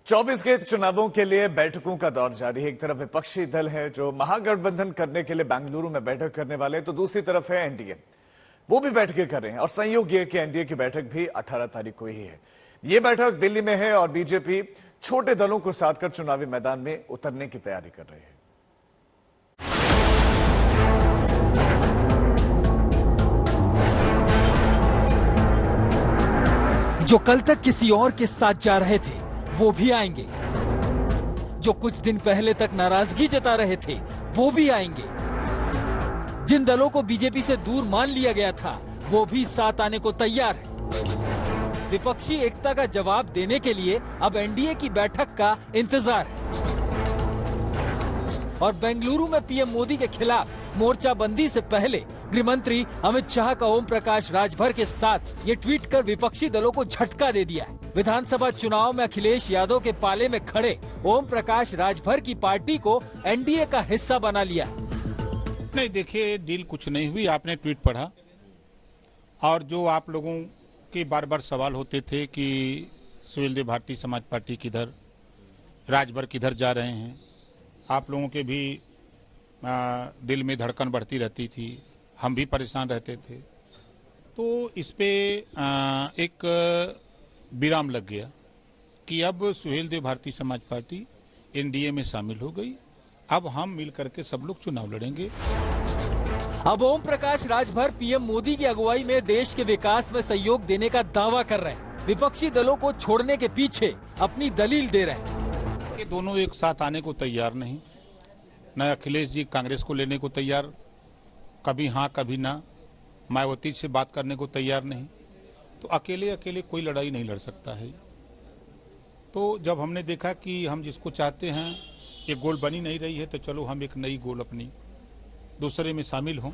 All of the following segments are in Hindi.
24 के चुनावों के लिए बैठकों का दौर जारी है। एक तरफ विपक्षी दल है जो महागठबंधन करने के लिए बेंगलुरु में बैठक करने वाले, तो दूसरी तरफ है एनडीए, वो भी बैठकें कर रहे हैं। और संयोग ये कि एनडीए की बैठक भी 18 तारीख को ही है। ये बैठक दिल्ली में है और बीजेपी छोटे दलों को साथ कर चुनावी मैदान में उतरने की तैयारी कर रही है। जो कल तक किसी और के साथ जा रहे थे वो भी आएंगे, जो कुछ दिन पहले तक नाराजगी जता रहे थे वो भी आएंगे, जिन दलों को बीजेपी से दूर मान लिया गया था वो भी साथ आने को तैयार है। विपक्षी एकता का जवाब देने के लिए अब एनडीए की बैठक का इंतजार है। और बेंगलुरु में पीएम मोदी के खिलाफ मोर्चाबंदी से पहले गृह मंत्री अमित शाह का ओम प्रकाश राजभर के साथ ये ट्वीट कर विपक्षी दलों को झटका दे दिया है। विधानसभा चुनाव में अखिलेश यादव के पाले में खड़े ओम प्रकाश राजभर की पार्टी को एनडीए का हिस्सा बना लिया। नहीं, देखिए, डील कुछ नहीं हुई। आपने ट्वीट पढ़ा और जो आप लोगों के बार बार सवाल होते थे कि सुहेलदेव भारतीय समाज पार्टी किधर, राजभर किधर जा रहे हैं, आप लोगों के भी दिल में धड़कन बढ़ती रहती थी, हम भी परेशान रहते थे। तो इस पे एक विराम लग गया कि अब सुहेलदेव भारतीय समाज पार्टी एनडीए में शामिल हो गई। अब हम मिल करके सब लोग चुनाव लड़ेंगे। अब ओम प्रकाश राजभर पीएम मोदी की अगुवाई में देश के विकास में सहयोग देने का दावा कर रहे हैं। विपक्षी दलों को छोड़ने के पीछे अपनी दलील दे रहे हैं। ये दोनों एक साथ आने को तैयार नहीं। न अखिलेश जी कांग्रेस को लेने को तैयार, कभी हाँ कभी ना, मायावती से बात करने को तैयार नहीं। तो अकेले अकेले कोई लड़ाई नहीं लड़ सकता है। तो जब हमने देखा कि हम जिसको चाहते हैं एक गोल बनी नहीं रही है, तो चलो हम एक नई गोल अपनी दूसरे में शामिल हों।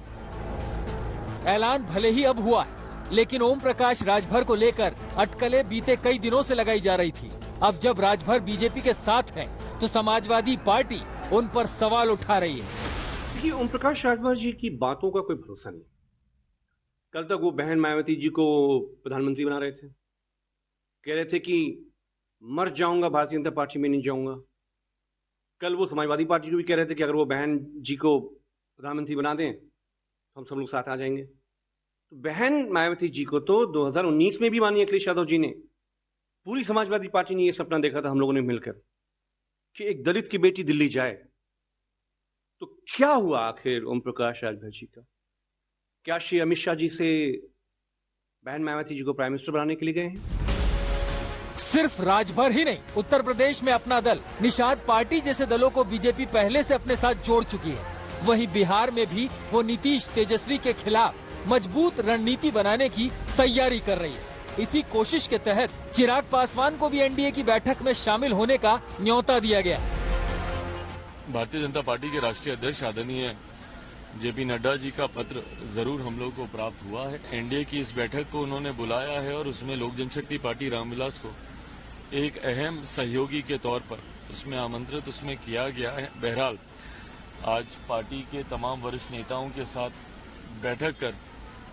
ऐलान भले ही अब हुआ है, लेकिन ओम प्रकाश राजभर को लेकर अटकलें बीते कई दिनों से लगाई जा रही थी। अब जब राजभर बीजेपी के साथ है तो समाजवादी पार्टी उन पर सवाल उठा रही है। देखिए, ओम प्रकाश राजभर जी की बातों का कोई भरोसा नहीं। कल तक वो बहन मायावती जी को प्रधानमंत्री बना रहे थे, कह रहे थे कि मर जाऊंगा भारतीय जनता पार्टी में नहीं जाऊंगा। कल वो समाजवादी पार्टी को भी कह रहे थे कि अगर वो बहन जी को प्रधानमंत्री बना दें तो हम सब लोग साथ आ जाएंगे। तो बहन मायावती जी को तो 2019 में भी माननीय अखिलेश यादव जी ने, पूरी समाजवादी पार्टी ने यह सपना देखा था हम लोगों ने मिलकर कि एक दलित की बेटी दिल्ली जाए। तो क्या हुआ आखिर ओम प्रकाश राजभर जी का? क्या श्री अमित शाह जी से बहन मायावती जी को प्राइम मिनिस्टर बनाने के लिए गए हैं? सिर्फ राजभर ही नहीं, उत्तर प्रदेश में अपना दल निषाद पार्टी जैसे दलों को बीजेपी पहले से अपने साथ जोड़ चुकी है। वहीं बिहार में भी वो नीतीश तेजस्वी के खिलाफ मजबूत रणनीति बनाने की तैयारी कर रही है। इसी कोशिश के तहत चिराग पासवान को भी एनडीए की बैठक में शामिल होने का न्योता दिया गया। भारतीय जनता पार्टी के राष्ट्रीय अध्यक्ष आदरणीय जेपी नड्डा जी का पत्र जरूर हम लोग को प्राप्त हुआ है। एनडीए की इस बैठक को उन्होंने बुलाया है और उसमें लोक जनशक्ति पार्टी रामविलास को एक अहम सहयोगी के तौर पर उसमें आमंत्रित उसमें किया गया है। बहरहाल आज पार्टी के तमाम वरिष्ठ नेताओं के साथ बैठक कर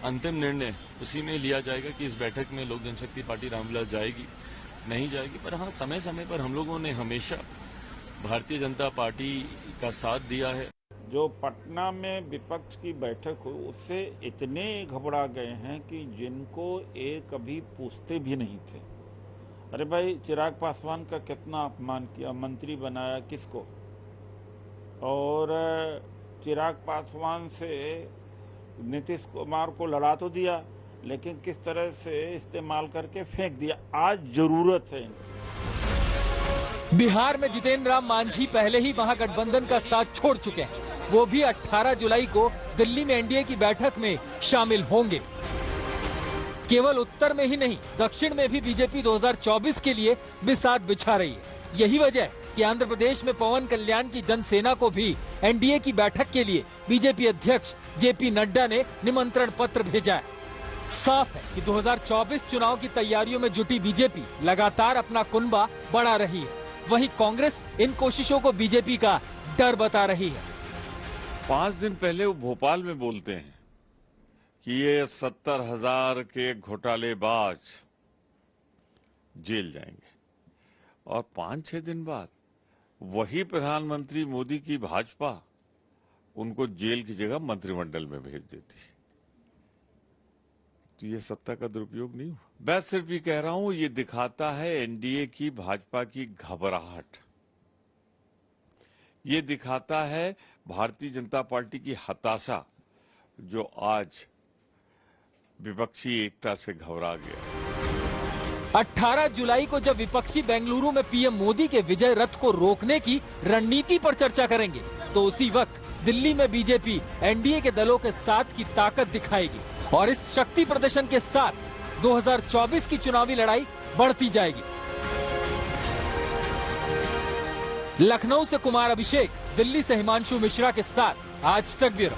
अंतिम निर्णय उसी में लिया जाएगा कि इस बैठक में लोक जनशक्ति पार्टी रामविलास जाएगी नहीं जाएगी। पर हाँ, समय समय पर हम लोगों ने हमेशा भारतीय जनता पार्टी का साथ दिया है। जो पटना में विपक्ष की बैठक हुई उससे इतने घबरा गए हैं कि जिनको ये कभी पूछते भी नहीं थे। अरे भाई, चिराग पासवान का कितना अपमान किया, मंत्री बनाया किसको, और चिराग पासवान से नीतीश कुमार को लड़ा तो दिया, लेकिन किस तरह से इस्तेमाल करके फेंक दिया। आज जरूरत है। बिहार में जितेंद्र राम मांझी पहले ही महागठबंधन का साथ छोड़ चुके हैं। वो भी 18 जुलाई को दिल्ली में एनडीए की बैठक में शामिल होंगे। केवल उत्तर में ही नहीं, दक्षिण में भी बीजेपी 2024 के लिए बिसात बिछा रही है। यही वजह है कि आंध्र प्रदेश में पवन कल्याण की जनसेना को भी एनडीए की बैठक के लिए बीजेपी अध्यक्ष जेपी नड्डा ने निमंत्रण पत्र भेजा है। साफ है कि 2024 चुनाव की तैयारियों में जुटी बीजेपी लगातार अपना कुनबा बढ़ा रही है। वहीं कांग्रेस इन कोशिशों को बीजेपी का डर बता रही है। 5 दिन पहले वो भोपाल में बोलते हैं कि ये 70,000 के घोटालेबाज जेल जाएंगे, और 5-6 दिन बाद वही प्रधानमंत्री मोदी की भाजपा उनको जेल की जगह मंत्रिमंडल में भेज देती। तो ये सत्ता का दुरुपयोग नहीं हुआ? मैं सिर्फ ये कह रहा हूं, ये दिखाता है एनडीए की भाजपा की घबराहट। ये दिखाता है भारतीय जनता पार्टी की हताशा, जो आज विपक्षी एकता से घबरा गया। 18 जुलाई को जब विपक्षी बेंगलुरु में पीएम मोदी के विजय रथ को रोकने की रणनीति पर चर्चा करेंगे, तो उसी वक्त दिल्ली में बीजेपी एनडीए के दलों के साथ की ताकत दिखाएगी और इस शक्ति प्रदर्शन के साथ 2024 की चुनावी लड़ाई बढ़ती जाएगी। लखनऊ से कुमार अभिषेक, दिल्ली से हिमांशु मिश्रा के साथ आज तक ब्यूरो।